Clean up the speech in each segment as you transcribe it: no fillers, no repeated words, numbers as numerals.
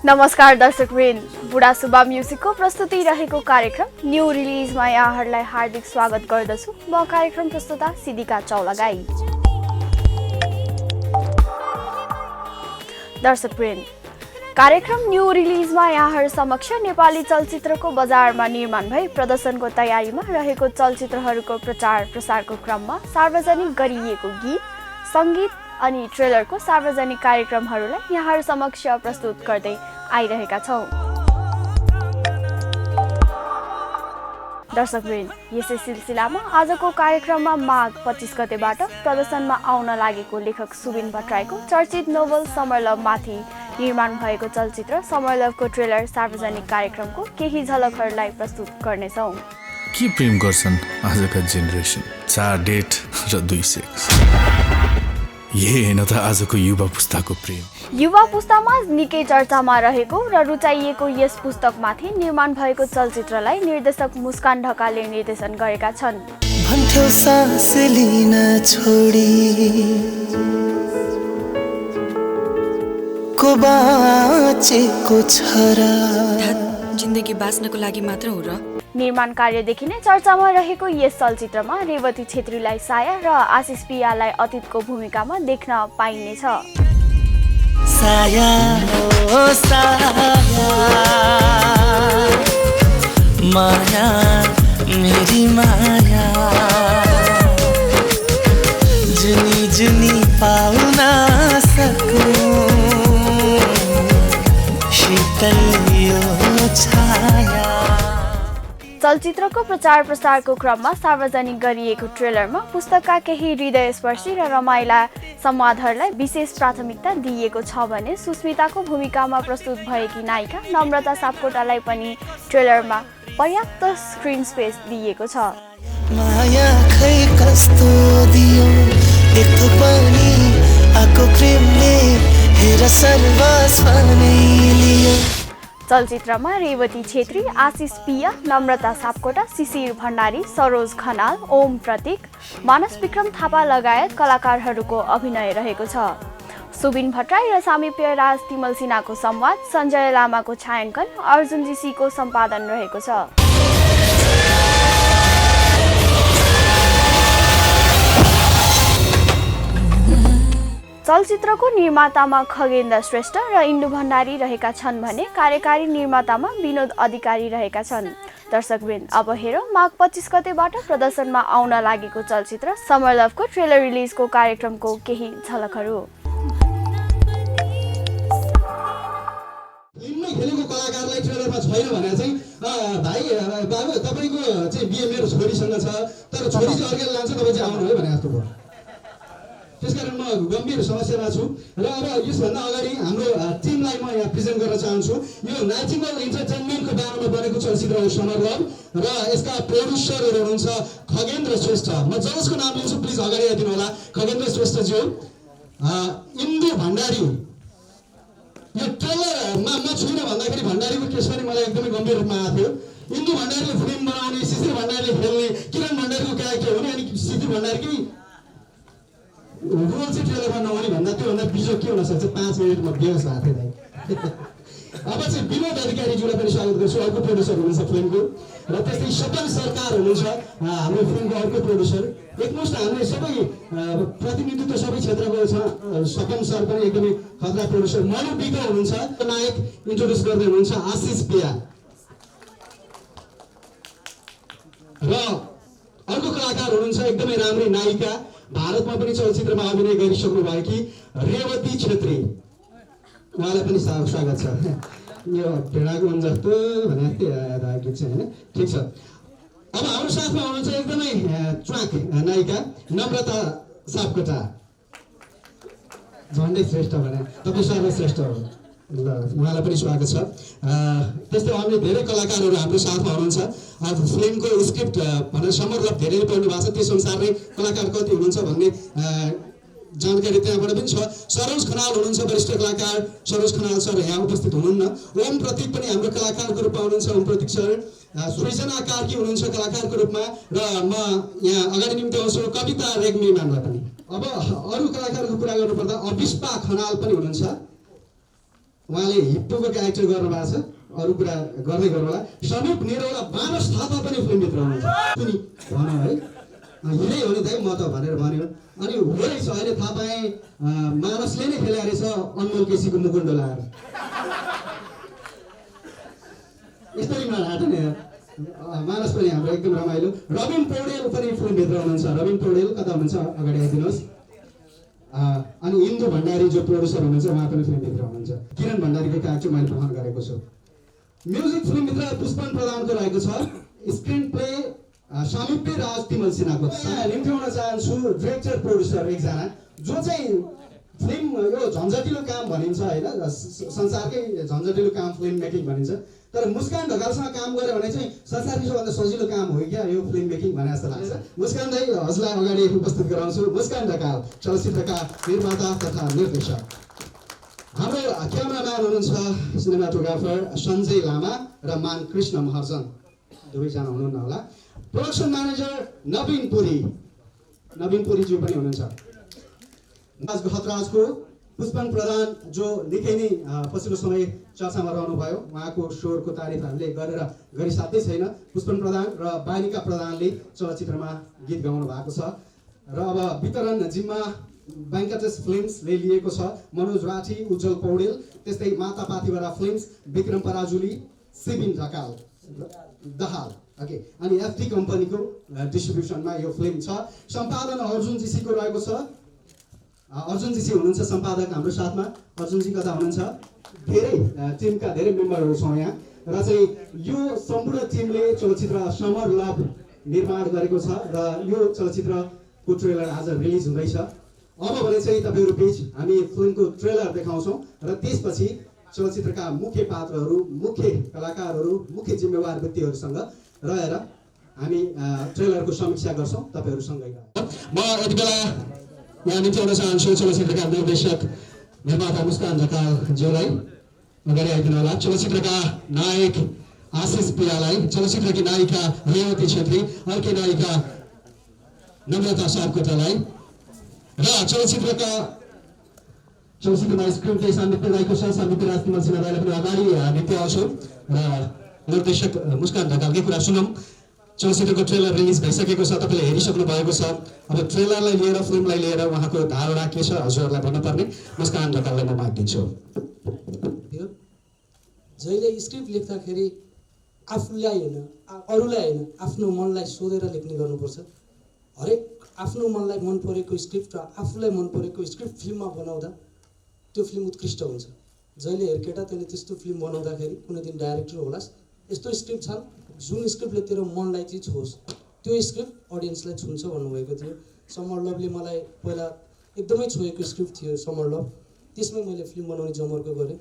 नमस्कार दर्शकवृन्द, बुढा सुब्बा म्युजिकको प्रस्तुति रहेको कार्यक्रम न्यू रिलिजमा यहाँहरूलाई हार्दिक स्वागत गर्दछु। म कार्यक्रम प्रस्तुता सिद्धिका चौलागाई। दर्शकवृन्द, कार्यक्रम न्यू रिलिजमा यहाँहरू समक्ष नेपाली चलचित्रको बजारमा निर्माण भई प्रदर्शनको तयारीमा रहेको चलचित्रहरूको प्रचार प्रसारको क्रममा सार्वजनिक गरिएको गीत, सङ्गीत अनि ट्रेलरको सार्वजनिक कार्यक्रमहरूलाई यहाँहरू समक्ष प्रस्तुत गर्दै आइरहेका छौँ। दर्शकवृन्द, यसै सिलसिलामा आजको कार्यक्रममा माघ 25 गतेबाट प्रदर्शनमा आउन लागेको लेखक सुबिन भट्टराईको चर्चित नोभल समरलभमाथि निर्माण भएको चलचित्र समरलभको ट्रेलर सार्वजनिक कार्यक्रमको केही झलकहरूलाई प्रस्तुत गर्नेछौँ। के प्रेम गर्छन् आजका जेनेरेसन? 4 डेट र 2 सेक्स। यही हैन त आजको युवा पुस्ताको प्रेम। युवा पुस्तामा निकै चर्चामा रहेको र रुचाइएको यस पुस्तकमाथि निर्माण भएको चलचित्रलाई निर्देशक मुस्कान ढकालले निर्देशन गरेका छन्। भन्थ्यौ सास लिन छोडी को बाँचेको छ र जिन्दगी बाँच्नको लागि मात्र हो र। निर्माण कार्यदेखि नै चर्चामा रहेको यस चलचित्रमा रेवती छेत्रीलाई साया र आशिष पियालाई अतीतको भूमिकामा देख्न पाइनेछ। साया ओ साया माया मेरी माया जुनी जुनी पाउन सकूं शीतल यो छाया। चलचित्रको प्रचार प्रसारको क्रममा सार्वजनिक गरिएको ट्रेलरमा पुस्तकका केही हृदयस्पर्शी र रमाइला संवादहरूलाई विशेष प्राथमिकता दिइएको छ भने सुस्मिताको भूमिकामा प्रस्तुत भएकी नायिका नम्रता सापकोटालाई पनि ट्रेलरमा पर्याप्त स्क्रिन स्पेस दिइएको छ। माया खै कस्तो दियो एक पनि आको प्रेमले हेर सर्वस्व नै लियो। चलचित्रमा रेवती छेत्री, आशिष पिया, नम्रता सापकोटा, शिशिर भण्डारी, सरोज खनाल, ओम प्रतीक, मानस विक्रम थापा लगायत कलाकारहरूको अभिनय रहेको छ। सुबिन भट्टराई र सामिप्य राज तिमल सिन्हाको संवाद, सञ्जय लामाको छायाङ्कन, अर्जुन जीसीको सम्पादन रहेको छ। चलचित्रको निर्मातामा खगेन्द्र श्रेष्ठ र इन्दु भण्डारी रहेका छन् भने कार्यकारी निर्मातामा विनोद अधिकारी रहेका छन्। दर्शकवृन्द, अब हेरौँ माघ 25 गतेबाट प्रदर्शनमा आउन लागेको चलचित्र समरलभको ट्रेलर रिलिजको कार्यक्रमको केही झलकहरू। फिल्ममै खेलेको कलाकारलाई ट्रेलरमा छैन भने चाहिँ भाइ बाबु तपाईँको चाहिँ बिहे मेरो छोरीसँग छ, तर छोरी चाहिँ अर्कै लान्छ, तपाईँ चाहिँ आउनु है भने जस्तो भयो। त्यसकारण म गम्भीर समस्यामा छु र अब यसभन्दा अगाडि हाम्रो टिमलाई म यहाँ प्रेजेन्ट गर्न चाहन्छु। यो नाइटिङ्गेल इन्टरटेनमेन्टको ब्यानरमा बनेको चलचित्र हो समरलभ र यसका प्रोड्युसरहरू हुनुहुन्छ खगेन्द्र श्रेष्ठ। म जसको नाम लिन्छु प्लिज अगाडि आइदिनु होला। खगेन्द्र श्रेष्ठज्यू, इन्दु भण्डारी। यो ट्रेलरमा म छुइनँ भन्दाखेरि भण्डारीको केस पनि मलाई एकदमै गम्भीर रूपमा आएको थियो। इन्दु भण्डारीले फिल्म बनाउने, शिशिर भण्डारीले खेल्ने, किरण भण्डारीको क्यारेक्टर हुने, अनि शिशिर भण्डारीकै रोल चाहिँ ट्रेलरमा नहुने भन्दा त्योभन्दा बिजो के हुनसक्छ। 5 मिनटमा बेहोस भएको थियो भाइ। अब चाहिँ विनोद अधिकारीज्यूलाई पनि स्वागत गर्छु, अर्को प्रोड्युसर हुनुहुन्छ फिल्मको, र त्यस्तै सपन सरकार हुनुहुन्छ हाम्रो फिल्मको अर्को प्रोड्युसर। एकमुष्ट हामीले सबै प्रतिनिधित्व सबै क्षेत्रको छ। सपन सर पनि एकदमै खतरा प्रोड्युसर। मनु बिक हुनुहुन्छ, नायक इन्ट्रोड्युस गर्दै हुनुहुन्छ आशिष पिया, र अर्को कलाकार हुनुहुन्छ एकदमै राम्रै नायिका, भारतमा पनि चलचित्रमा अभिनय गरिसक्नु भएकी रेवती छेत्री। उहाँलाई पनि स्वागत छ। यो भेडाको मन जस्तो भने गीत चाहिँ होइन, ठिक छ। अब हाम्रो साथमा हुनुहुन्छ एकदमै च्वाक नायिका नम्रता सापकोटा। झन्डै श्रेष्ठ भने तपाईँ सर्वश्रेष्ठ हो, ल उहाँलाई पनि स्वागत छ। त्यस्तै अन्य धेरै कलाकारहरू हाम्रो साथमा हुनुहुन्छ। अब फिल्मको स्क्रिप्ट भनेर समरलभ धेरैले पढ्नु भएको छ, त्यस अनुसार नै कलाकार कति हुनुहुन्छ भन्ने जानकारी त्यहाँबाट पनि छ। सरोज खनाल हुनुहुन्छ, वरिष्ठ कलाकार सरोज खनाल सर यहाँ उपस्थित हुनुहुन्न। ओम प्रतीक पनि हाम्रो कलाकारको रूपमा हुनुहुन्छ, ओम प्रतीक सर। सृजना कार्की हुनुहुन्छ कलाकारको रूपमा, र म यहाँ अगाडि निम्ति आउँछु कविता रेग्मी म्यामलाई पनि। अब अरू कलाकारको कुरा गर्नुपर्दा अविष्पा खनाल पनि हुनुहुन्छ। उहाँले हिप्पोको क्यारेक्टर गर्नुभएको छ अरू कुरा गर्दै गर्नुहोला समीप निरौला मानस थापा पनि फिल्मभित्र हुनुहुन्छ पनि भन है हिँडै हो नि दाइ म त भनेर भन्यो अनि हो रहेछ अहिले थाहा पाएँ मानसले नै खेला रहेछ अनमोल केसीको मुकुन्ड लाएर यस्तै नहाट नि मानस पनि हाम्रो एकदम रमाइलो रबिन पौडेल पनि फिल्मभित्र हुनुहुन्छ रबिन पौडेल कता हुनुहुन्छ अगाडि आइदिनुहोस् अनि इन्दु भण्डारी जो प्रोड्युसर हुनुहुन्छ उहाँ पनि फिल्मभित्र हुनुहुन्छ किरण भण्डारीको क्यारेक्टर मैले ग्रहण गरेको छु म्युजिक फिल्मभित्र पुष्पन प्रधानको रहेको छ स्क्रिन प्ले समीप्य राज तिमल सिन्हाको निम्ति हुन चाहन्छु डिरेक्टर प्रोड्युसर एकजना जो चाहिँ फिल्म यो झन्झटिलो काम भनिन्छ होइन संसारकै झन्झटिलो काम फिल्म मेकिङ भनिन्छ तर मुस्कान ढकालसँग काम गऱ्यो भने चाहिँ संसारकै सबभन्दा सजिलो काम हो क्या यो फिल्म मेकिङ भने जस्तो लाग्छ मुस्कान दाइ हजुरलाई अगाडि उपस्थित गराउँछु मुस्कान ढकाल चलचित्रका निर्माता तथा निर्देशक हाम्रो क्यामेराम्यान हुनुहुन्छ सिनेमाटोग्राफर सञ्जय लामा र मान कृष्ण महर्जन दुवैजना हुनुहुन्न होला प्रोडक्सन म्यानेजर नवीन पुरीज्यू पनि हुनुहुन्छ खतराजको पुष्पन प्रधान जो निकै नै पछिल्लो समय चर्चामा रहनुभयो उहाँको स्वरको तारिफ हामीले गरेर गरिसाध्यै छैन पुष्पन प्रधान र बालिका प्रधानले चलचित्रमा गीत गाउनु भएको छ र अब वितरण जिम्मा ब्याङ्कटेस फिल्म्सले लिएको छ मनोज राठी उज्जवल पौडेल त्यस्तै माता पाथिवरा फिल्म्स विक्रम पराजुली सिबिन ढकाल दहाल ओके अनि एफटी कम्पनीको डिस्ट्रिब्युसनमा यो फिल्म छ सम्पादन अर्जुन जीसीको रहेको छ अर्जुन जीसी हुनुहुन्छ सम्पादक हाम्रो साथमा अर्जुन जी कता हुनुहुन्छ धेरै टिमका धेरै मेम्बरहरू छौँ यहाँ र चाहिँ यो सम्पूर्ण टिमले चलचित्र समर लभ निर्माण गरेको छ र यो चलचित्रको ट्रेलर आज रिलिज हुँदैछ अब भने चाहिँ तपाईँहरू बीच हामी फिल्मको ट्रेलर देखाउँछौँ र त्यसपछि चलचित्रका मुख्य पात्रहरू मुख्य कलाकारहरू मुख्य जिम्मेवार व्यक्तिहरूसँग रहेर हामी ट्रेलरको समीक्षा गर्छौँ तपाईँहरूसँगै म यति बेला यहाँ निम्ति हुन चाहन्छु चलचित्रका निर्देशक निर्माता मुस्कान ढकालज्यूलाई अगाडि आइदिनु होला चलचित्रका नायक आशिष पियालाई चलचित्रकी नायिका रेवती छेत्री अर्की नायिका नम्रता सापकोटालाई र चलचित्रमा स्क्रिन प्ले सामिप्य राईको छ सामिप्य राज तिमल सिन्हा राईलाई पनि अगाडि निम्ति आउँछु र निर्देशक मुस्कान ढकालकै कुरा सुनौँ चलचित्रको ट्रेलर रिलिज भइसकेको छ तपाईँले हेरिसक्नु भएको छ अब ट्रेलरलाई लिएर फिल्मलाई लिएर उहाँको धारणा के छ हजुरहरूलाई भन्नुपर्ने मुस्कान ढकाललाई म माग दिन्छु जहिले स्क्रिप्ट लेख्दाखेरि आफूलाई होइन अरूलाई होइन आफ्नो मनलाई सोधेर लेख्ने गर्नुपर्छ हरेक आफ्नो मनलाई मन परेको स्क्रिप्ट र आफूलाई मन परेको स्क्रिप्ट फिल्ममा बनाउँदा त्यो फिल्म उत्कृष्ट हुन्छ जहिले हेरकेटा तैँले त्यस्तो फिल्म बनाउँदाखेरि कुनै दिन डाइरेक्टर होलास् यस्तो स्क्रिप्ट छन् जुन स्क्रिप्टले तेरो मनलाई चाहिँ छोस् त्यो स्क्रिप्ट अडियन्सलाई छुन्छ भन्नुभएको थियो समर लभले मलाई पहिला एकदमै छोएको स्क्रिप्ट थियो समर लभ त्यसमै मैले फिल्म बनाउने जमर्को गरेँ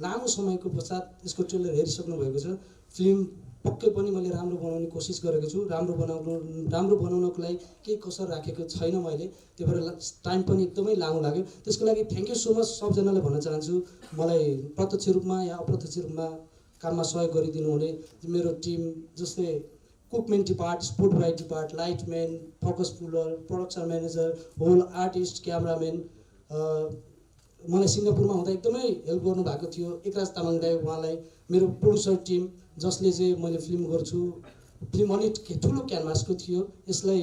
लामो समयको पश्चात यसको ट्रेलर हेरिसक्नु भएको छ फिल्म पक्कै पनि मैले राम्रो बनाउने कोसिस गरेको छु राम्रो बनाउनको लागि केही कसर राखेको छैन मैले त्यही भएर टाइम पनि एकदमै लामो लाग्यो त्यसको लागि थ्याङ्क यू सो मच सबजनालाई भन्न चाहन्छु मलाई प्रत्यक्ष रूपमा या अप्रत्यक्ष रूपमा काममा सहयोग गरिदिनु हुने मेरो टिम जस्तै cook men depart sport right depart lightman focus puller production manager whole artist cameraman मलाई सिङ्गापुरमा हुँदा एकदमै हेल्प गर्नुभएको थियो एकराज तामाङ दाइ उहाँलाई मेरो प्रोड्युसर टिम जसले चाहिँ मैले फिल्म गर्छु फिल्म अलिक ठुलो क्यानभासको थियो यसलाई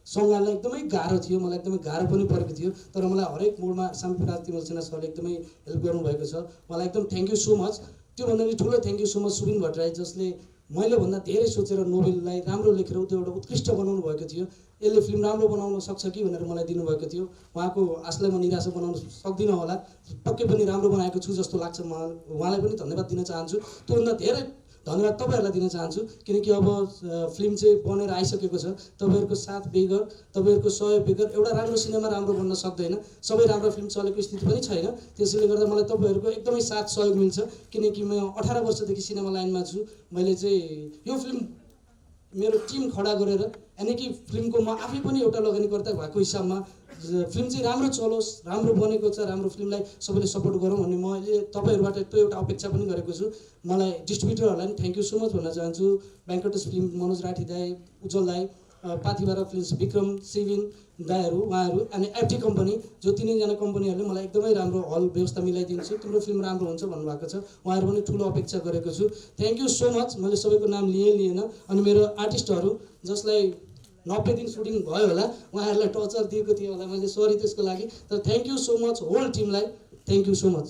सङ्घाल्न एकदमै गाह्रो थियो मलाई एकदमै गाह्रो पनि परेको थियो तर मलाई हरेक मोडमा सामिप्य राज तिमल सिन्हा सरले एकदमै हेल्प गर्नुभएको छ मलाई एकदम थ्याङ्क यू सो मच त्योभन्दा पनि ठुलो thank you so much Subin Bhattarai जसले मैले भन्दा धेरै सोचेर नोभेललाई राम्रो लेखेर त्यो एउटा उत्कृष्ट बनाउनु भएको थियो यसले फिल्म राम्रो बनाउन सक्छ कि भनेर मलाई दिनुभएको थियो उहाँको आशलाई म निराशा बनाउन सक्दिनँ होला पक्कै पनि राम्रो बनाएको छु जस्तो लाग्छ म उहाँलाई पनि धन्यवाद दिन चाहन्छु त्योभन्दा धेरै धन्यवाद तपाईँहरूलाई दिन चाहन्छु किनकि अब फिल्म चाहिँ बनेर आइसकेको छ तपाईँहरूको साथ बेगर तपाईँहरूको सहयोग बेगर एउटा राम्रो सिनेमा राम्रो बन्न सक्दैन सबै राम्रो फिल्म चलेको स्थिति पनि छैन त्यसैले गर्दा मलाई तपाईँहरूको एकदमै साथ सहयोग मिल्छ किनकि म 18 वर्षदेखि सिनेमा लाइनमा छु मैले चाहिँ यो फिल्म मेरो टिम खडा गरेर यानि कि फिल्मको म आफै पनि एउटा लगानीकर्ता भएको हिसाबमा फिल्म चाहिँ राम्रो चलोस् राम्रो बनेको छ राम्रो फिल्मलाई सबैले सपोर्ट गरौँ भन्ने मैले तपाईँहरूबाट त्यो एउटा अपेक्षा पनि गरेको छु मलाई डिस्ट्रिब्युटरहरूलाई पनि थ्याङ्क यू सो मच भन्न चाहन्छु ब्याङ्कटेस फिल्म मनोज राठी दाई उज्जवल दाई पाथिभरा फिल्म्स विक्रम सिविन दाईहरू उहाँहरू अनि एफटी कम्पनी जो तिनैजना कम्पनीहरूले मलाई एकदमै राम्रो हल व्यवस्था मिलाइदिन्छु, तिम्रो फिल्म राम्रो हुन्छ भन्नुभएको छ। उहाँहरू पनि ठुलो अपेक्षा गरेको छु। Thank you so much. मैले सबैको नाम लिएन अनि मेरो आर्टिस्टहरू जसलाई 90 दिन सुटिङ भयो होला उहाँहरूलाई टर्चर दिएको थियो होला, मैले सरी त्यसको लागि। तर thank you so much whole टिमलाई, थ्याङ्क यू सो मच।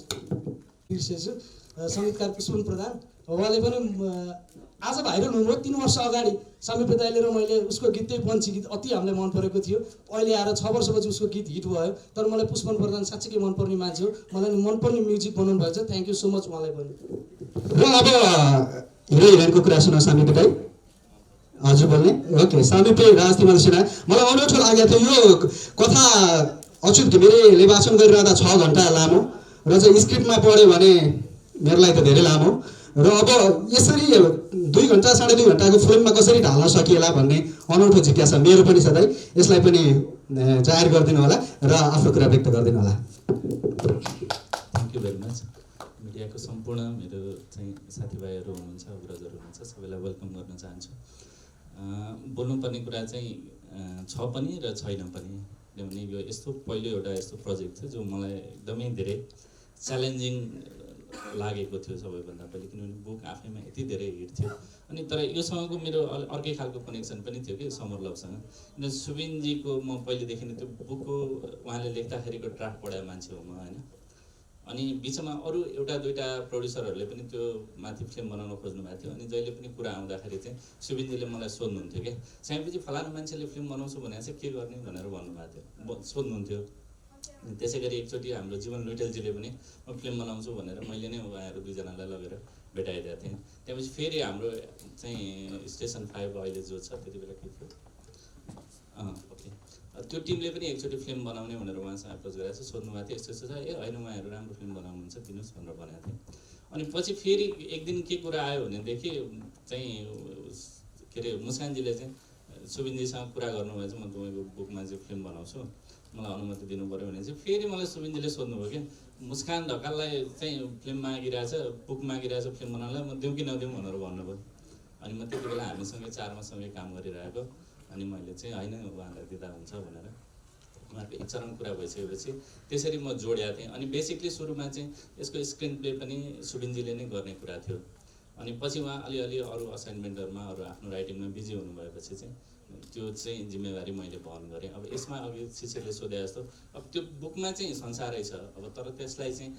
बिर्सेछु सङ्गीतकार पुष्पन प्रधान, उहाँले पनि आज भाइरल हुनुभयो 3 वर्ष अगाडि समीप दाइले र मैले उसको गीत त्यही पन्छी गीत अति हामीलाई मन परेको थियो। अहिले आएर 6 वर्षपछि उसको गीत हिट भयो। तर मलाई पुष्पन प्रधान साँच्चीकै मनपर्ने मान्छे हो, मलाई मनपर्ने म्युजिक बनाउनु भएको छ। थ्याङ्क यू सो मच उहाँलाई पनि। र अब हिरो हिरोइनको कुरा सुन समीप दाइ। हजुर बोल्ने ओके। समीप राज तिमल सिन्हा, मलाई अनौठो लागेको थियो यो कथा अच्युत घिमिरेले वाचन गरिरहँदा 6 घन्टा लामो र चाहिँ स्क्रिप्टमा पढ्यो भने मेरो लागि त धेरै लामो। र अब यसरी 2 घन्टा 2.5 घन्टाको फिल्ममा कसरी ढाल्न सकिएला भन्ने अनौठो जिज्ञासा मेरो पनि छ दाइ। यसलाई पनि जाहेर गरिदिनु होला र आफ्नो कुरा व्यक्त गरिदिनु होला। Thank you very much. मिडियाको सम्पूर्ण मेरो चाहिँ साथीभाइहरू हुनुहुन्छ, अग्रजहरू हुनुहुन्छ, सबैलाई वेलकम गर्न चाहन्छु। बोल्नुपर्ने कुरा चाहिँ छ पनि र छैन पनि, किनभने यो यस्तो पहिलो एउटा यस्तो प्रोजेक्ट थियो जो मलाई एकदमै धेरै च्यालेन्जिङ लागेको थियो सबैभन्दा पहिले, किनभने बुक आफैमा यति धेरै हिट थियो। अनि तर योसँगको मेरो अर्कै खालको कनेक्सन पनि थियो कि समर लभसँग। किन सुबिनजीको म पहिलेदेखि नै त्यो बुकको उहाँले लेख्दाखेरिको ड्राफ्ट पढाएको मान्छे हो म, होइन। अनि बिचमा अरू एउटा दुईवटा प्रड्युसरहरूले पनि त्यो माथि फिल्म बनाउन खोज्नु भएको थियो। अनि जहिले पनि कुरा आउँदाखेरि चाहिँ सुबिनजीले मलाई सोध्नुहुन्थ्यो क्या, सायपछि फलानु मान्छेले फिल्म बनाउँछु भने चाहिँ के गर्ने भनेर भन्नुभएको थियो, सोध्नुहुन्थ्यो। त्यसै गरी एकचोटि हाम्रो जीवन लुइटेलजीले पनि म फिल्म बनाउँछु भनेर मैले नै उहाँहरू दुईजनालाई लगेर भेटाइदिएको थिएँ। त्यसपछि फेरि हाम्रो चाहिँ स्टेसन 5 अहिले जो छ त्यति बेला के थियो ओके, त्यो टिमले पनि एकचोटि फिल्म बनाउने भनेर उहाँसँग एप्रोच गरेको छ, सोध्नुभएको थियो यस्तो यस्तो छ, ए होइन उहाँहरू राम्रो फिल्म बनाउनुहुन्छ दिनुहोस् भनेर भनेको थिएँ। अनि पछि फेरि एक दिन के कुरा आयो भनेदेखि चाहिँ के अरे मुस्कानजीले चाहिँ सुबिनजीसँग कुरा गर्नुभयो चाहिँ म तपाईँको बुकमा चाहिँ फिल्म बनाउँछु, मलाई अनुमति दिनु पऱ्यो भने चाहिँ फेरि मलाई सुबिनजीले सोध्नुभयो कि मुस्कान ढकाललाई चाहिँ फिल्म मागिरहेछ, बुक मागिरहेछ फिल्म बनाउनलाई, म दिउँ कि नदिउँ भनेर भन्नुभयो। अनि म त्यति बेला हामीसँगै 4 सँगै काम गरिरहेको, अनि मैले चाहिँ होइन उहाँलाई दिँदा हुन्छ भनेर उहाँहरूको एक चरण कुरा भइसकेपछि त्यसरी म जोडेको थिएँ। अनि बेसिकली सुरुमा चाहिँ यसको स्क्रिन प्ले पनि सुबिनजीले नै गर्ने कुरा थियो। अनि पछि उहाँ अलिअलि अरू असाइनमेन्टहरूमा अरू आफ्नो राइटिङमा बिजी हुनुभएपछि चाहिँ त्यो चाहिँ जिम्मेवारी मैले वहन गरेँ। अब यसमा अघि शिक्षकले सोधे जस्तो अब त्यो बुकमा चाहिँ संसारै छ, अब तर त्यसलाई चाहिँ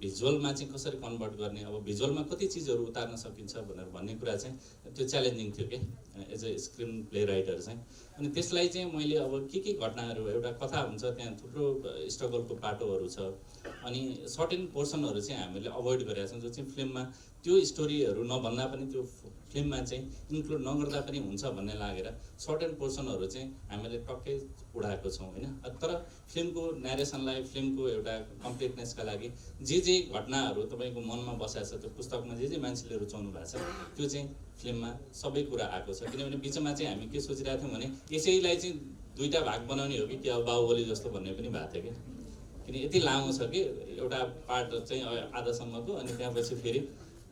भिजुअलमा चाहिँ कसरी कन्भर्ट गर्ने, अब भिजुअलमा कति चिजहरू उतार्न सकिन्छ भनेर भन्ने कुरा चाहिँ त्यो च्यालेन्जिङ थियो कि as a screenplay writer चाहिँ। अनि त्यसलाई चाहिँ मैले अब के घटनाहरू, एउटा कथा हुन्छ त्यहाँ थुप्रो स्ट्रगलको पाटोहरू छ, अनि सर्टेन पोर्सनहरू चाहिँ हामीले अभोइड गरेका छौँ जो चाहिँ फिल्ममा त्यो स्टोरीहरू नभन्दा पनि त्यो फिल्ममा चाहिँ इन्क्लुड नगर्दा पनि हुन्छ भन्ने लागेर सर्टेन पोर्सनहरू चाहिँ हामीले टक्कै उडाएको छौँ होइन। तर फिल्मको न्यारेसनलाई, फिल्मको एउटा कम्प्लिटनेसका लागि जे घटनाहरू तपाईँको मनमा बसेको छ, त्यो पुस्तकमा जे मान्छेले रुचाउनु भएको छ त्यो चाहिँ फिल्ममा सबै कुरा आएको छ। किनभने बिचमा चाहिँ हामी के सोचिरहेको थियौँ भने यसैलाई चाहिँ 2टा भाग बनाउने हो कि अब बाहुबली जस्तो भन्ने पनि भएको थियो कि, किन यति लामो छ कि एउटा पार्ट चाहिँ आधासम्मको, अनि त्यसपछि फेरि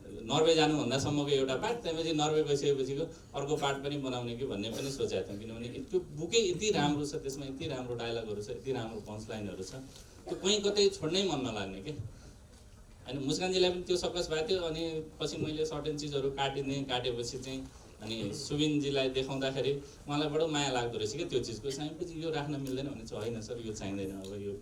नर्वे जानुभन्दासम्मको एउटा पार्ट, त्यसपछि नर्वे गइसकेपछिको अर्को पार्ट पनि बनाउने कि भन्ने पनि सोचेको थियौँ। किनभने त्यो बुकै यति राम्रो छ, त्यसमा यति राम्रो डायलगहरू छ, यति राम्रो पञ्च लाइनहरू छ, त्यो कहीँ कतै छोड्नै मन नलाग्ने कि। अनि मुस्कानजीलाई पनि त्यो सकस भएको थियो। अनि पछि मैले सर्टेन चिजहरू काटेपछि चाहिँ अनि सुबिनजीलाई देखाउँदाखेरि उहाँलाई बडो माया लाग्दो रहेछ क्या त्यो चिजको, सायपछि यो राख्न मिल्दैन भने चाहिँ होइन सर यो चाहिँदैन, अब यो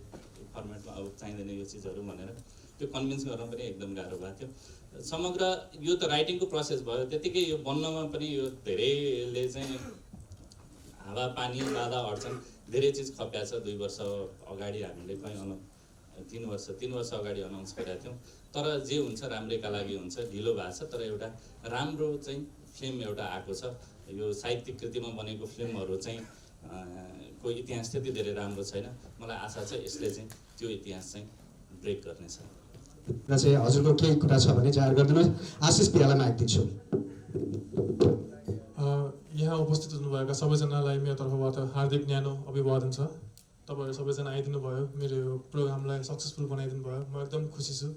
फर्मेटमा अब चाहिँदैन यो चिजहरू भनेर त्यो कन्भिन्स गर्न पनि एकदम गाह्रो भएको थियो। समग्र यो त राइटिङको प्रोसेस भयो, त्यतिकै यो बन्नमा पनि यो धेरैले चाहिँ हावापानी बाधा अड्चन धेरै चिज खप्या छ। 2 वर्ष अगाडि हामीले कहीँ 3 वर्ष अगाडि अनाउन्स गरेका थियौँ। तर जे हुन्छ राम्रैका लागि हुन्छ, ढिलो भएको छ तर एउटा राम्रो चाहिँ फिल्म एउटा आएको छ। यो साहित्यिक कृतिमा बनेको फिल्महरू चाहिँ को इतिहास त्यति धेरै राम्रो छैन, मलाई आशा छ यसले चाहिँ त्यो इतिहास चाहिँ ब्रेक गर्नेछ। र चाहिँ हजुरको केही कुरा छ भने जाहेर गरिदिनुहोस्। आशिष पियालाई माग दिन्छु। यहाँ उपस्थित हुनुभएका सबैजनालाई मेरो तर्फबाट हार्दिक न्यानो अभिवादन छ। तपाईँहरू सबैजना आइदिनु भयो, मेरो यो प्रोग्रामलाई सक्सेसफुल बनाइदिनु भयो, म एकदम खुसी छु।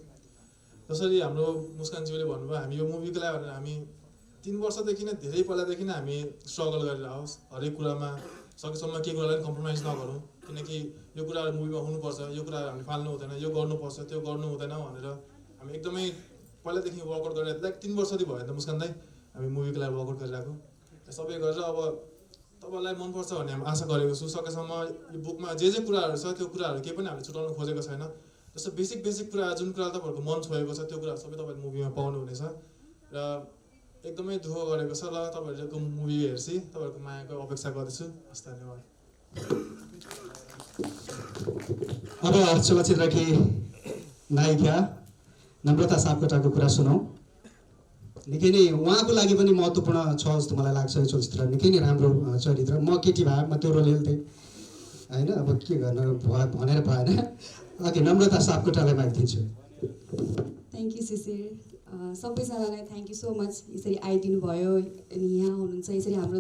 जसरी हाम्रो मुस्कानज्यूले भन्नुभयो हामी यो मुभीको लागि हामी 3 वर्षदेखि नै धेरै पहिलादेखि नै हामी स्ट्रगल गरेर आओस् हरेक कुरामा सकेसम्म के कुरालाई कम्प्रोमाइज नगरौँ किनकि यो कुराहरू मुभीमा हुनुपर्छ यो कुराहरू हामीले फाल्नु हुँदैन यो गर्नुपर्छ त्यो गर्नु हुँदैन भनेर हामी एकदमै पहिलादेखि वर्कआउट गरेर लाइक 3 वर्षदेखि भयो त मुस्कान दाइ हामी मुभीको लागि वर्कआउट गरिरहेको सबै गरेर अब तपाईँलाई मनपर्छ भन्ने हामी आशा गरेको छु सकेसम्म यो बुकमा जे कुराहरू छ त्यो कुराहरू केही पनि हामीले छुटाउनु खोजेको छैन जस्तो बेसिक कुरा जुन कुरा तपाईँहरूको मन छोएको छ त्यो कुराहरू सबै तपाईँले मुभीमा पाउनुहुनेछ र एकदमै दुःख गरेको छ ल तपाईँहरूको मुभी हेर्छु तपाईँहरूको मायाको अपेक्षा गर्दछु हस् धन्यवाद अब चलचित्रकी नायिका नम्रता सापकोटाको कुरा सुनौँ निकै नै उहाँको लागि पनि महत्त्वपूर्ण छ जस्तो मलाई लाग्छ यो चलचित्र निकै नै राम्रो चरित्र म केटी भागमा त्यो रोल हेल्थेँ होइन अब के गर्नु भनेर भएन अघि नम्रता सापकोटालाई माग दिन्छु थ्याङ्क यू शिशिर सबैजनालाई थ्याङ्क यू सो मच यसरी आइदिनु भयो अनि यहाँ हुनुहुन्छ यसरी हाम्रो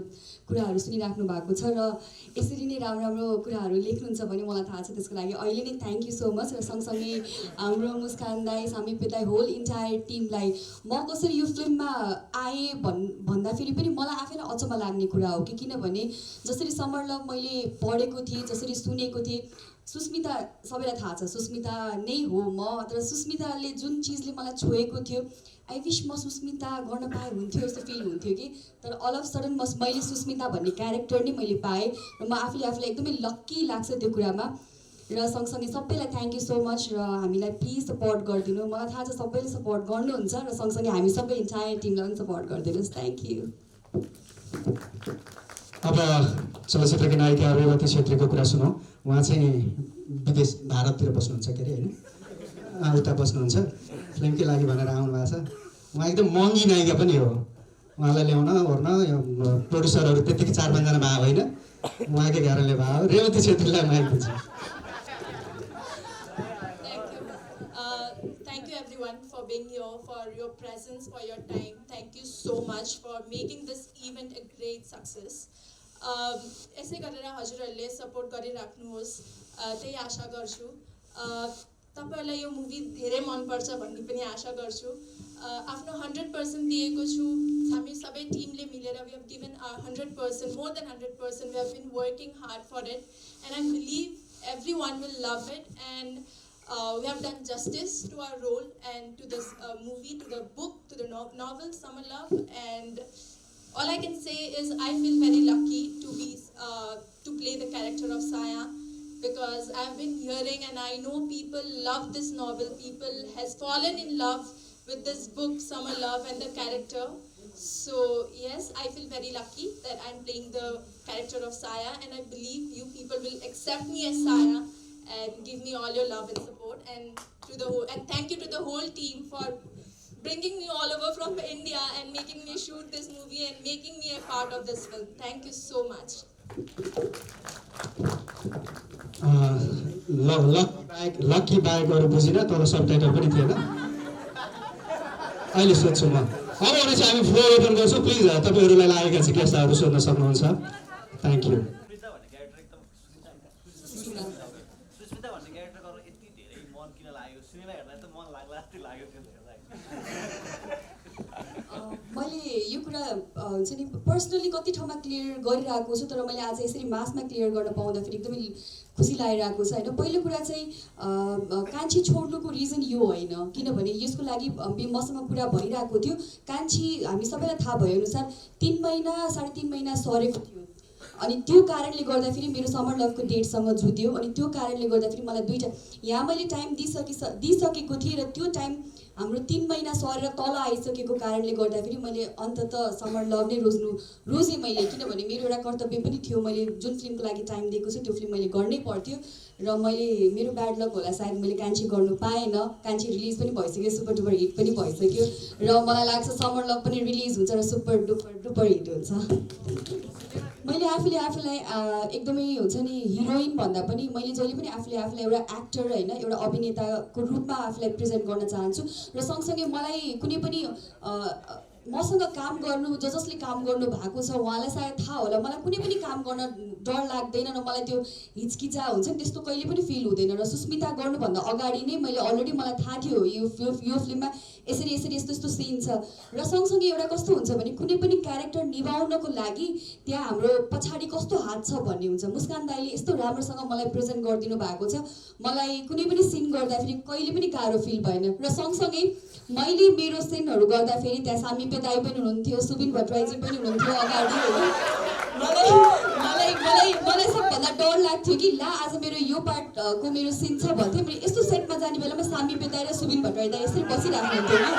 कुराहरू सुनिराख्नु भएको छ र यसरी नै राम्रो राम्रो कुराहरू लेख्नुहुन्छ भने मलाई थाहा छ त्यसको लागि अहिले नै थ्याङ्क यू सो मच र सँगसँगै हाम्रो मुस्कान दाई सामिप्य दाई होल इन्टायर टिमलाई म कसरी यो फिल्ममा आएँ भन्दाखेरि पनि मलाई आफैलाई अचम्म लाग्ने कुरा हो कि किनभने जसरी समर लभ मैले पढेको थिएँ जसरी सुनेको थिएँ सुस्मिता सबैलाई थाहा छ सुस्मिता नै हो म तर सुस्मिताले जुन चिजले मलाई छोएको थियो आई विश म सुस्मिता गर्न पाए हुन्थ्यो जस्तो फिल हुन्थ्यो कि तर अल अफ सडन मैले सुस्मिता भन्ने क्यारेक्टर नै मैले पाएँ र म आफूलाई एकदमै लक्की लाग्छ त्यो कुरामा र सँगसँगै सबैलाई थ्याङ्क यू सो मच र हामीलाई प्लिज सपोर्ट गरिदिनु मलाई थाहा छ सबैले सपोर्ट गर्नुहुन्छ र सँगसँगै हामी सबै इन्टायर टिमलाई पनि सपोर्ट गरिदिनुहोस् थ्याङ्क यू अब चलचित्रकी नायिका रेवती छेत्रीको कुरा सुनौँ उहाँ चाहिँ विदेश भारततिर बस्नुहुन्छ के अरे होइन उता बस्नुहुन्छ फिल्मकै लागि भनेर आउनु भएको छ उहाँ एकदम महँगी नायिका पनि हो उहाँलाई ल्याउन ओर्न प्रड्युसरहरू त्यत्तिकै 4-5 जना भयो होइन उहाँकै कारणले भयो रेवती छेत्रीलाई माग दिन्छु Thank you everyone for being here, for your presence, for your time. Thank you so much for making this event a great success. यसै गरेर हजुरहरूले सपोर्ट गरिराख्नुहोस् त्यही आशा गर्छु तपाईँहरूलाई यो मुभी धेरै मनपर्छ भन्ने पनि आशा गर्छु आफ्नो 100% दिएको छु हामी सबै टिमले मिलेर we have given our 100%, more than 100%. We have been working hard for it and I believe everyone will love it and we have done justice to our role and to this movie, to the book, to the novel Summer Love, and all I can say is I feel very lucky to play the character of Saya because I've been hearing and I know people love this novel. People has fallen in love with this book Summer Love and the character. So yes, I feel very lucky that I'm playing the character of Saya and I believe you people will accept me as Saya and give me all your love and support and thank you to the whole team for bringing me all over from India and making me shoot this movie and making me a part of this film. Thank you so much. Lucky bike अरू बुझिन तर subtitle पनि थिएन अहिले सोध्छु म अब भने चाहिँ हामी फ्लोर ओपन गर्छौँ प्लिज तपाईँहरूलाई लागेका जिज्ञासाहरू सोध्न सक्नुहुन्छ थ्याङ्क यू मैले यो कुरा हुन्छ नि पर्सनली कति ठाउँमा क्लियर गरिरहेको छु तर मैले आज यसरी मासमा क्लियर गर्न पाउँदाखेरि एकदमै खुसी लागिरहेको छ होइन पहिलो कुरा चाहिँ कान्छी छोड्नुको रिजन यो होइन किनभने यसको लागि मसँग कुरा भइरहेको थियो कान्छी हामी सबैलाई थाहा भएअनुसार 3 महिना 3.5 महिना सरेको थियो अनि त्यो कारणले गर्दाखेरि मेरो समर लभको डेटसँग जुध्यो अनि त्यो कारणले गर्दाखेरि मलाई दुईटा यहाँ मैले टाइम दिइसकेको थिएँ र त्यो टाइम हाम्रो 3 महिना सरेर तल आइसकेको कारणले गर्दाखेरि मैले अन्ततः समर लभ नै रोजेँ मैले किनभने मेरो एउटा कर्तव्य पनि थियो मैले जुन फिल्मको लागि टाइम दिएको छु त्यो फिल्म मैले गर्नै पर्थ्यो र मैले मेरो ब्याड लक होला सायद मैले कान्छी गर्नु पाएन कान्छी रिलिज पनि भइसक्यो सुपर डुपर हिट पनि भइसक्यो र मलाई लाग्छ समर लभ पनि रिलिज हुन्छ र सुपर डुपर हिट हुन्छ मैले आफूलाई एकदमै हुन्छ नि हिरोइन भन्दा पनि मैले जहिले पनि आफूलाई एउटा एक्टर होइन एउटा अभिनेताको रूपमा आफूलाई प्रेजेन्ट गर्न चाहन्छु र सँगसँगै मलाई कुनै पनि मसँग काम गर्नु जसले काम गर्नु भएको छ उहाँलाई सायद थाहा होला मलाई कुनै पनि काम गर्न डर लाग्दैन र मलाई त्यो हिचकिचा हुन्छ नि त्यस्तो कहिले पनि फिल हुँदैन र सुस्मिता गर्नुभन्दा अगाडि नै मैले अलरेडी मलाई थाहा थियो यो फिल्ममा यसरी यसरी यस्तो यस्तो सिन छ र सँगसँगै एउटा कस्तो हुन्छ भने कुनै पनि क्यारेक्टर निभाउनको लागि त्यहाँ हाम्रो पछाडि कस्तो हात छ भन्ने हुन्छ मुस्कान दाइले यस्तो राम्रोसँग मलाई प्रेजेन्ट गरिदिनु भएको छ मलाई कुनै पनि सिन गर्दाखेरि कहिले पनि गाह्रो फिल भएन र सँगसँगै मैले मेरो सिनहरू गर्दाखेरि त्यहाँ सामिप्य दाई पनि हुनुहुन्थ्यो सुबिन भट्टराईजी पनि हुनुहुन्थ्यो अगाडि मलाई सबभन्दा डर लाग्थ्यो कि ला आज मेरो यो पार्टको मेरो सिन छ भन्थ्यो मैले यस्तो सेटमा जाने बेलामा सामिप्य दाई र सुबिन भट्टराई दाई यसरी बसिराख्नुहुन्थ्यो नि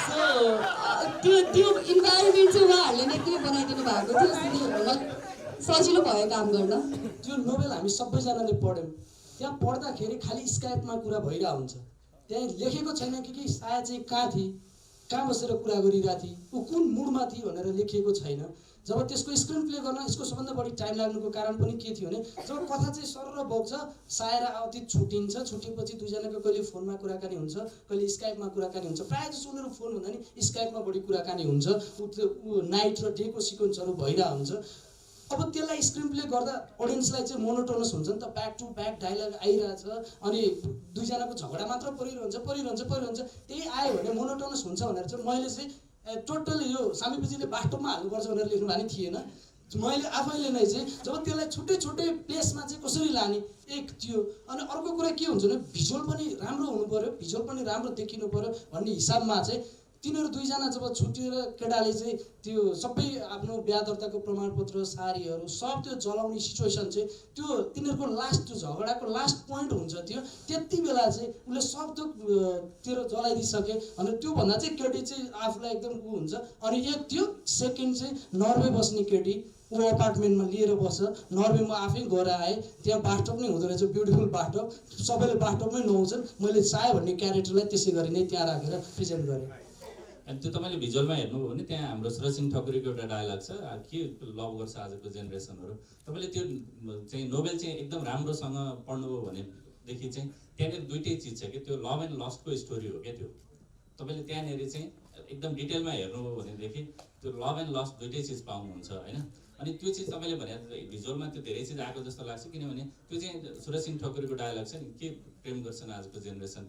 सो त्यो इन्भाइरोमेन्ट चाहिँ उहाँहरूले नै के बनाइदिनु भएको थियो सजिलो भयो काम गर्न त्यो नोभेल हामी सबैजनाले पढ्यौँ त्यहाँ पढ्दाखेरि खालि स्काइपमा कुरा भइरहेको हुन्छ त्यहाँ लेखेको छैन कि सायद चाहिँ कहाँ बसेर कुरा गरिरहेको थिएँ ऊ कुन मुडमा थिए भनेर लेखिएको छैन जब त्यसको स्क्रिन प्ले गर्न यसको सबभन्दा बढी टाइम लाग्नुको कारण पनि के थियो भने जब कथा चाहिँ सरर बग्छ साएर अवधि छुट्टिन्छ छुट्टिएपछि दुईजनाको कहिले फोनमा कुराकानी हुन्छ कहिले स्काइपमा कुराकानी हुन्छ प्रायः जस्तो उनीहरू फोन भन्दा नि स्काइपमा बढी कुराकानी हुन्छ ऊ नाइट र डेको सिक्वेन्सहरू भइरहेको हुन्छ अब त्यसलाई स्क्रिन प्ले गर्दा अडियन्सलाई चाहिँ मोनोटोनस हुन्छ नि त ब्याक टु ब्याक डायलग आइरहेछ अनि दुईजनाको झगडा मात्र परिरहन्छ त्यही आयो भने मोनोटोनस हुन्छ भनेर चाहिँ मैले चाहिँ टोटली यो सामीपीजीले बाटोमा हाल्नुपर्छ भनेर लेख्नु भएको थिएन मैले आफैले नै चाहिँ जब त्यसलाई छुट्टै छुट्टै प्लेसमा चाहिँ कसरी लाने एक थियो अनि अर्को कुरा के हुन्छ भने भिजुअल पनि राम्रो हुनु पर्यो भिजुअल पनि राम्रो देखिनु पर्यो भन्ने हिसाबमा चाहिँ तिनीहरू दुईजना जब छुट्टिएर केटाले चाहिँ त्यो सबै आफ्नो बिहा दर्ताको प्रमाणपत्र सारीहरू सब त्यो जलाउने सिचुएसन चाहिँ त्यो तिनीहरूको लास्ट त्यो झगडाको लास्ट पोइन्ट हुन्छ त्यो त्यति बेला चाहिँ उसले सब त्यो तेरो जलाइदिइसके अनि त्योभन्दा चाहिँ केटी चाहिँ आफूलाई एकदम ऊ हुन्छ अनि एक त्यो सेकेन्ड चाहिँ नर्वे बस्ने केटी ऊ अपार्टमेन्टमा लिएर बस्छ नर्वेमा आफै गएर आएँ त्यहाँ बाथटब नै हुँदो रहेछ ब्युटिफुल बाथटब सबैले बाथटबमै नुहाउँछन् मैले चाहे भन्ने क्यारेक्टरलाई त्यसै गरी नै त्यहाँ राखेर प्रेजेन्ट गरेँ अनि त्यो तपाईँले भिजुअलमा हेर्नुभयो भने त्यहाँ हाम्रो सुरज सिंह ठकुरीको एउटा डायलग छ के लभ गर्छ आजको जेनेरेसनहरू तपाईँले त्यो चाहिँ नोभेल चाहिँ एकदम राम्रोसँग पढ्नुभयो भनेदेखि चाहिँ त्यहाँनिर दुइटै चिज छ कि त्यो लभ एन्ड लस्टको स्टोरी हो क्या त्यो तपाईँले त्यहाँनिर चाहिँ एकदम डिटेलमा हेर्नुभयो भनेदेखि त्यो लभ एन्ड लस्ट दुइटै चिज पाउनुहुन्छ होइन अनि त्यो चिज तपाईँले भने भिजुअलमा त्यो धेरै चिज आएको जस्तो लाग्छ किनभने त्यो चाहिँ सुरज सिंह ठकुरीको डायलग छ नि के प्रेम गर्छन् आजको जेनेरेसन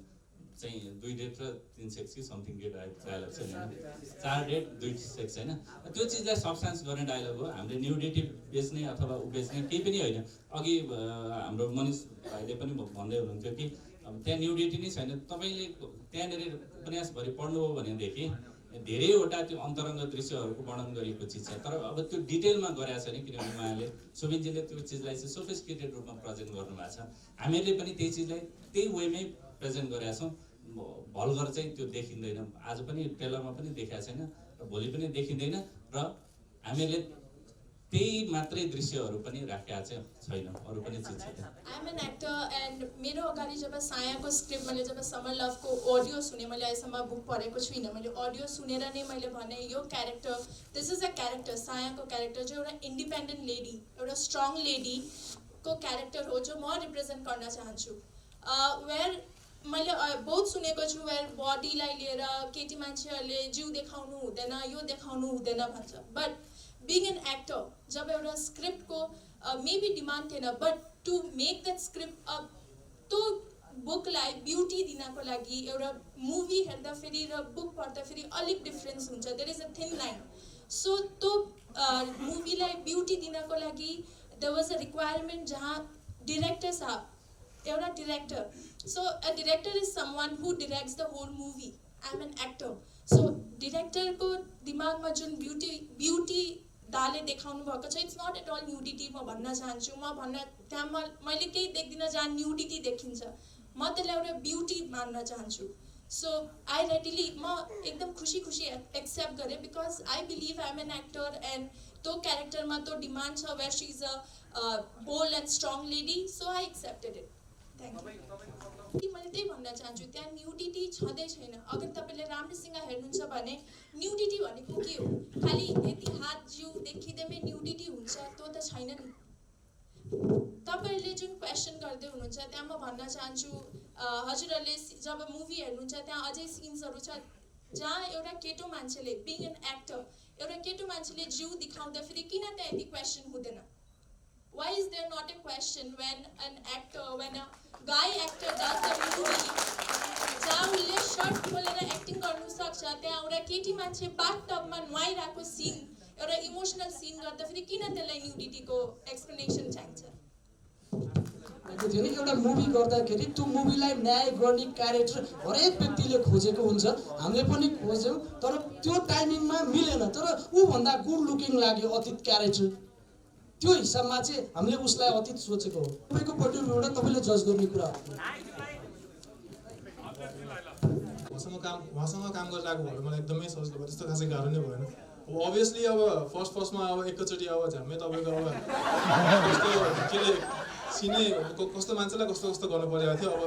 चाहिँ 2 डेट र 3 सेक्स कि समथिङ के डायलग छ नि 4 डेट 2 सेक्स होइन त्यो चिजलाई सबस्टान्स गर्ने डायलग हो हामीले न्युडिटी बेच्ने अथवा ऊ बेच्ने केही पनि होइन अघि हाम्रो मनिष भाइले पनि भन्दै हुनुहुन्थ्यो कि त्यहाँ न्युडिटी नै छैन तपाईँले त्यहाँनिर उपन्यासभरि पढ्नुभयो भनेदेखि धेरैवटा त्यो अन्तरङ्ग दृश्यहरूको वर्णन गरिएको चिज छ तर अब त्यो डिटेलमा गरेको छैन किनभने उहाँले सुबिनजीले त्यो चिजलाई चाहिँ सोफिस्टिकेटेड रूपमा प्रेजेन्ट गर्नुभएको छ हामीहरूले पनि त्यही चिजलाई त्यही वेमै प्रेजेन्ट गरेका छौँ भलगर चाहिँ त्यो देखिँदैन आज पनि ट्रेलरमा पनि देखाएको छैन र भोलि पनि देखिँदैन र हामीहरूले त्यही मात्रै दृश्यहरू पनि राखेका चाहिँ छैन अरू पनि चिज छ I am an actor and मेरो अगाडि जब सायाको स्क्रिप्ट मैले जब समर लभको अडियो सुने मैले अहिलेसम्म बुक पढेको छुइनँ मैले अडियो सुनेर नै मैले भने यो character this is a character सायाको क्यारेक्टर जो एउटा इन्डिपेन्डेन्ट लेडी एउटा स्ट्रङ लेडीको क्यारेक्टर हो जो म रिप्रेजेन्ट गर्न चाहन्छु वेयर मैले बहुत सुनेको छु वेयर बडीलाई लिएर केटी मान्छेहरूले जिउ देखाउनु हुँदैन यो देखाउनु हुँदैन भन्छ बट बिङ एन एक्टर जब एउटा स्क्रिप्टको मेबी डिमान्ड थिएन but to make that script त्यो बुकलाई ब्युटी दिनको लागि एउटा मुभी हेर्दाखेरि र बुक पढ्दाखेरि अलिक डिफ्रेन्स हुन्छ there is a thin line so त्यो मुभीलाई ब्युटी दिनको लागि देयर वाज अ रिक्वायरमेन्ट जहाँ डिरेक्टर साहब एउटा director so a director is someone who directs the whole movie I am an actor so डिरेक्टरको दिमागमा जुन ब्युटी दाले देखाउनु भएको छ it's not at all nudity म भन्न चाहन्छु म भन्न त्यहाँ मैले केही देख्दिनँ जहाँ न्युडिटी देखिन्छ म त्यसलाई एउटा ब्युटी मान्न चाहन्छु सो आई रेडिली म एकदम खुसी एक्सेप्ट गरेँ because I believe I am an actor and त्यो क्यारेक्टरमा त्यो डिमान्ड छ where she is a bold and strong lady so I accepted it thank you मैले त्यही भन्न चाहन्छु त्यहाँ न्युडिटी छँदै छैन अगर तपाईँले राम्रोसँग हेर्नुहुन्छ भने न्युडिटी भनेको के हो खालि यति हात जिउ देखिँदैमै न्युडिटी हुन्छ त्यो त छैन नि तपाईँहरूले जुन क्वेसन गर्दै हुनुहुन्छ त्यहाँ म भन्न चाहन्छु हजुरहरूले जब मुभी हेर्नुहुन्छ त्यहाँ अझै सिन्सहरू छ जहाँ एउटा केटो मान्छेले बिङ एन एक्टर एउटा केटो मान्छेले जिउ देखाउँदाखेरि किन त्यहाँ यति क्वेसन हुँदैन? Why is there not a question when an actor, when a guy actor does the movie, जहाँ उसले सर्ट खोलेर एक्टिङ गर्नु सक्छ, त्यहाँ एउटा केटी मान्छे बाथटबमा नुहाइरहेको सिन, एउटा इमोसनल सिन गर्दाखेरि किन त्यसलाई न्युडिटीको एक्सप्लेनेसन चाहिन्छ? एउटा मुभी गर्दाखेरि त्यो मुभीलाई न्याय गर्ने क्यारेक्टर हरेक व्यक्तिले खोजेको हुन्छ, हामीले पनि खोज्यौँ, तर त्यो टाइमिङमा मिलेन। तर ऊभन्दा गुड लुकिङ लाग्यो अतीत क्यारेक्टर, त्यो हिसाबमा चाहिँ हामीले उसलाई अतीत सोचेको हो। तपाईँको पोइन्ट अफ भ्यूबाट तपाईँले जज गर्ने कुरा हो। उहाँसँग काम गरिरहेको भएर मलाई एकदमै सजिलो भयो, त्यस्तो खासै गाह्रो नै भएन। अब अभियसली अब फर्स्टमा अब एकैचोटि अब झ्याम्मै तपाईँको अब कस्तो केले सिने कस्तो मान्छेलाई कस्तो कस्तो गर्नु परिरहेको थियो। अब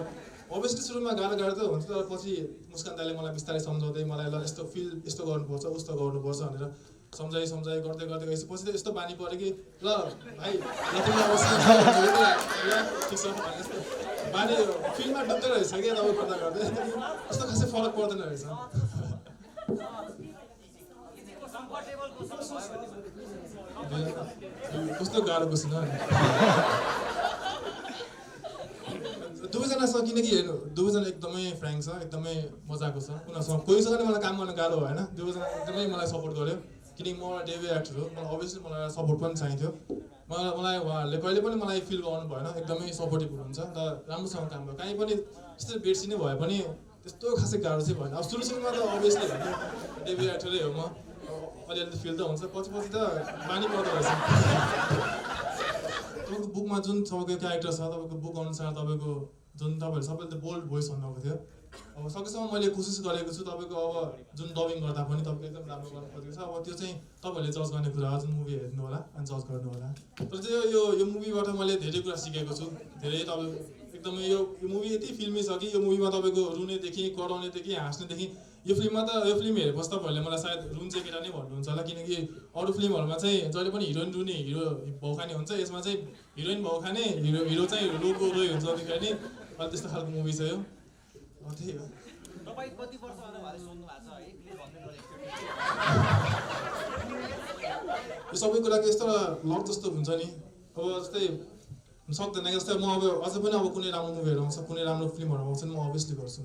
अभियसली सुरुमा गाह्रो त हुन्छ, तर पछि मुस्कान दाइले मलाई बिस्तारै सम्झाउँदै मलाई ल यस्तो फिल यस्तो गर्नुपर्छ उस्तो गर्नुपर्छ भनेर सम्झाइ गर्दै गएपछि पछि त यस्तो बानी पऱ्यो कि ल भाइ ल तिमीलाई अब ठिक छ भने यस्तो बानी फिल्ममा डुब्दै रहेछ क्या तपाईँ गर्दा गर्दै यस्तो खासै फरक पर्दैन रहेछ। कस्तो गाह्रो क्वेसन हो। दुवैजनासँग किनकि हेर्नु दुवैजना एकदमै फ्रेङ्क छ, एकदमै मजाको छ, उनीहरूसँग कोहीसँग नै मलाई काम गर्न गाह्रो भएन। दुवैजना एकदमै मलाई सपोर्ट गर्यो, किनकि म एउटा डेब्यु एक्टर हो, मलाई अभियसली मलाई सपोर्ट पनि चाहिन्थ्यो। मलाई उहाँहरूले कहिले पनि मलाई फिल गर्नु भएन, एकदमै सपोर्टिभ हुनुहुन्छ र राम्रोसँग काम भयो। काहीँ पनि त्यस्तो बेडसी नै भए पनि त्यस्तो खासै गाह्रो चाहिँ भएन। अब सुरुमा त अभियसली डेब्यु एक्टरै हो, म अलिअलि फिल त हुन्छ, पछि त बानी पर्दो रहेछ। तपाईँको बुकमा जुन तपाईँको क्यारेक्टर छ, तपाईँको बुक अनुसार तपाईँको जुन तपाईँहरू सबैले बोल्ड भोइस भन्नुभएको थियो, अब सकेसम्म मैले कोसिस गरेको छु। तपाईँको अब जुन डबिङ गर्दा पनि तपाईँको एकदम राम्रो गर्नु खोजेको छ। अब त्यो चाहिँ तपाईँहरूले जज गर्ने कुरा हो, जुन मुभी हेर्नु होला अनि जज गर्नु होला। तर चाहिँ यो मुभीबाट मैले धेरै कुरा सिकेको छु। धेरै तपाईँको एकदमै यो मुभी यति फिल्मी छ कि यो मुभीमा तपाईँको रुनेदेखि कराउनेदेखि हाँस्नेदेखि यो फिल्म हेरेपछि तपाईँहरूले मलाई सायद रुन्छ केटा नै भन्नुहुन्छ होला, किनकि अरू फिल्महरूमा चाहिँ जहिले पनि हिरोइन रुने हिरो भाउखाने हुन्छ, यसमा चाहिँ हिरोइन भाउखाने हिरो चाहिँ रोको रोइ हुन्छ। त्यतिखेर नि अहिले त्यस्तो खालको मुभी छ यो। त्यही हो। यो सबै कुराको यस्तो लक जस्तो हुन्छ नि, अब जस्तै सक्दैन जस्तै म अब अझै पनि अब कुनै राम्रो मुभीहरू आउँछ, कुनै राम्रो फिल्महरू आउँछ नि म अभियसली गर्छु।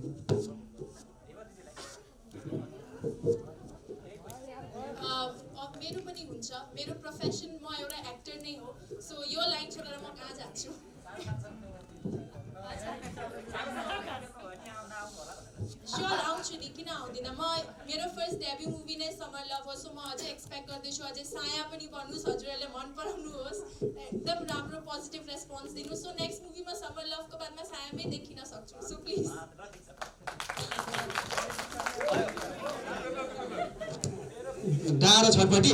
मेरो पनि हुन्छ, मेरो प्रोफेसन म एउटा एक्टर नै हो, सो यो लाइन छोडेर म कहाँ जान्छु? स्योर आउँछु नि, किन आउँदिनँ। मेरो फर्स्ट डेब्यु मुभी नै समर लभ हो, सो म अझै एक्सपेक्ट गर्दैछु अझै साया पनि भन्नुहोस्, हजुरहरूले मन पराउनुहोस्, एकदम राम्रो पोजिटिभ रेस्पोन्स दिनु। सो नेक्स्ट मुभीमा समर लभको बादमा सायामै देखिन सक्छु, सो प्लिज। डाँडा छटपट्टि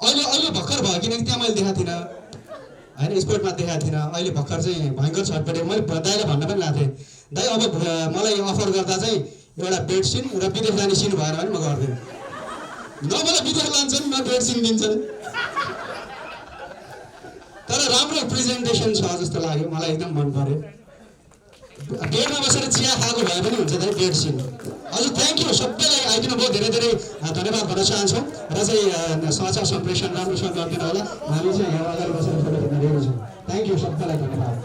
अहिले भर्खर भयो, किनकि त्यहाँ मैले देखाएको थिइनँ होइन, स्पोर्टमा देखाएको थिइनँ। अहिले भर्खर चाहिँ भयङ्कर छटपट्टि मैले दाइलाई भन्न पनि लाएको थिएँ, दाइ अब मलाई अफर गर्दा चाहिँ एउटा बेड सिन र विदेश जाने सिन भएन भने म गर्दिनँ। न मलाई विदेश लान्छन् न बेड सिन दिन्छन्, तर राम्रो प्रेजेन्टेसन छ जस्तो लाग्यो मलाई, एकदम मन पर्यो। बेडमा बसेर चिया खाएको भए पनि हुन्छ दाइ बेड सिन। हजुर थ्याङ्क यू सबैलाई आइदिनु भयो, धेरै धेरै धन्यवाद भन्न चाहन्छौँ। र चाहिँ समाचार सम्प्रेषण राम्रोसँग गरिदिनु होला, हामी चाहिँ यहाँ अगाडि बसेर फोटो खिच्न रेडी छौँ। थ्याङ्क यू सबैलाई, धन्यवाद।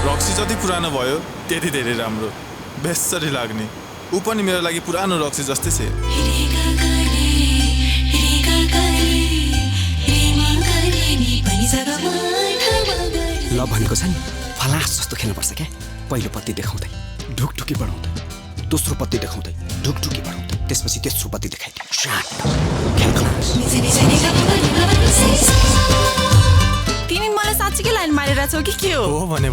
रक्सी जति पुरानो भयो त्यति धेरै राम्रो, बेसरी लाग्ने। ऊ पनि मेरो लागि पुरानो रक्सी जस्तै छ। ल भनेको छ नि, फलास जस्तो खेल्नुपर्छ क्या। पहिलो पत्ती देखाउँदै ढुकढुकी बढाउँदै, दोस्रो पत्ती देखाउँदै ढुकढुकी बढाउँदै, त्यसपछि तेस्रो पत्ती देखाइदियो। तिमी मलाई साँच्चीकै लाइन मारेर छौ कि के हो? हो भने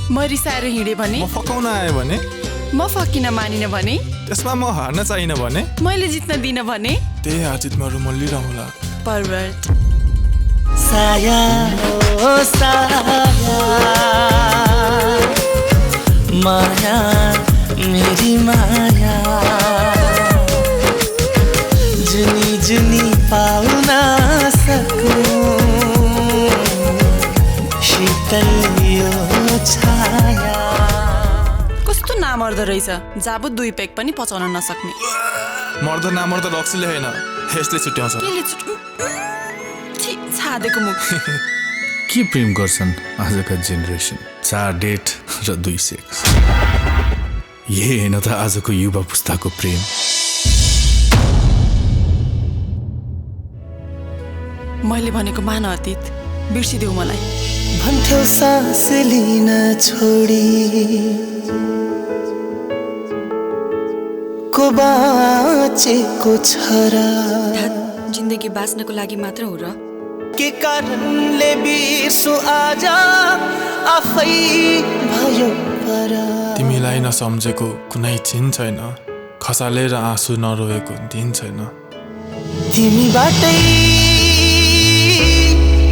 म रिसाएर हिँडेँ भने, म फकाउन आएँ भने, म फकिन मानिन भने, त्यसमा म हार्न चाहिन भने, मैले जित्न दिन भने, त्यही हारजितमा रुमल्लिरहँला। परवर्त साया ओ साया माया मेरी माया जुनी जुनी पाउन सकूं शीतल यो मर्दो रहेछ जाबु 2 पेक पनि पचाउन नसक्ने मर्द नामर्द रक्सीले होइन हेसले छुट्याउँछ केले छादेको मुख के प्रेम गर्छन् आजका जेनेरेसन 4 डेट र 2 सेक्स यही होइन त आजको युवा पुस्ताको प्रेम मैले भनेको मान अतीत बिर्सिदेऊ मलाई भन्थ्यौ सास लिन छोडी को बाँचेको छ र जिन्दगी बाँच्नको लागि मात्र हो र के कारणले बिर्सु आज आफै भयो पर तिमीलाई नसम्झेको कुनै चिन छैन खसालेर आँसु नरोएको दिन छैन तिमीबाटै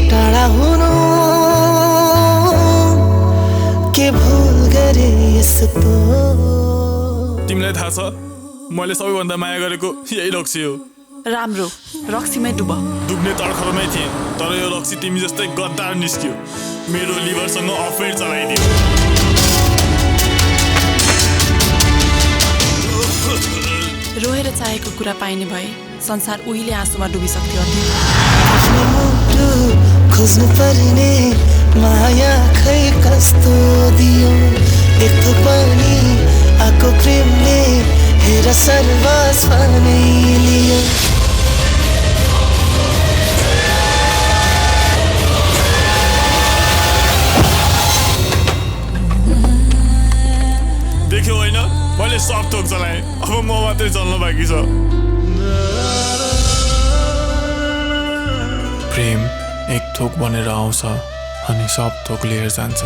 टाढा हुनु के भुल गरे यस्तो तिमीलाई थाहा छ मैले सबैभन्दा माया गरेको यही रक्सी हो राम्रो रक्सीमै डुब डुब्ने तर्खरमै थिएँ तर यो रक्सी तिमी जस्तै गद्दार निस्क्यो मेरो लिभरसँग अफेयर चलाइदियो रोएर चाहेको कुरा पाइने भए संसार उहिले आँसुमा डुबिसक्थ्यो खोज्नु पर्ने माया खै कस्तो दियो एक पनि आको प्रेमले हेर सर्वस्व नै लियो देख्यो होइन मैले सब थोक चलाएँ अब म मात्रै चल्न बाँकी छ प्रेम एक थोक बनेर आउँछ अनि सब थोक लिएर जान्छ